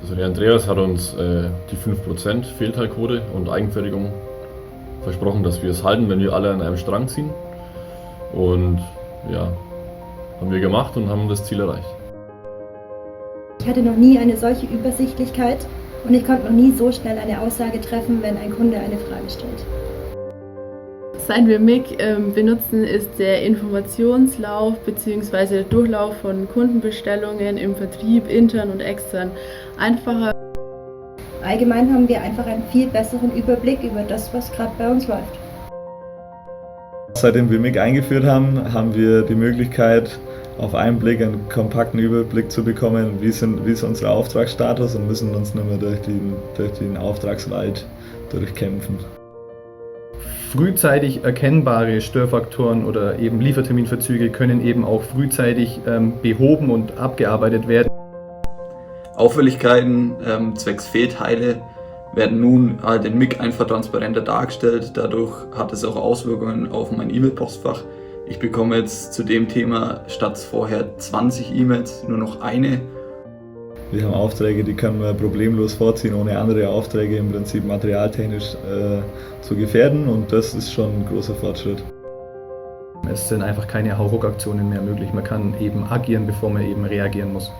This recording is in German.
Also der Andreas hat uns die 5% Fehlteilquote und Eigenfertigung versprochen, dass wir es halten, wenn wir alle an einem Strang ziehen. Und ja, haben wir gemacht und haben das Ziel erreicht. Ich hatte noch nie eine solche Übersichtlichkeit und ich konnte noch nie so schnell eine Aussage treffen, wenn ein Kunde eine Frage stellt. Seit wir MIG benutzen, ist der Informationslauf bzw. der Durchlauf von Kundenbestellungen im Vertrieb, intern und extern einfacher. Allgemein haben wir einfach einen viel besseren Überblick über das, was gerade bei uns läuft. Seitdem wir MIG eingeführt haben, haben wir die Möglichkeit, auf einen Blick einen kompakten Überblick zu bekommen, wie ist unser Auftragsstatus, und müssen uns nicht mehr durch den Auftragswald durchkämpfen. Frühzeitig erkennbare Störfaktoren oder eben Lieferterminverzüge können eben auch frühzeitig behoben und abgearbeitet werden. Auffälligkeiten zwecks Fehlteile werden nun in MIG einfach transparenter dargestellt. Dadurch hat es auch Auswirkungen auf mein E-Mail-Postfach. Ich bekomme jetzt zu dem Thema statt vorher 20 E-Mails nur noch eine. Wir haben Aufträge, die können wir problemlos vorziehen, ohne andere Aufträge im Prinzip materialtechnisch zu gefährden, und das ist schon ein großer Fortschritt. Es sind einfach keine Hauruck-Aktionen mehr möglich. Man kann eben agieren, bevor man eben reagieren muss.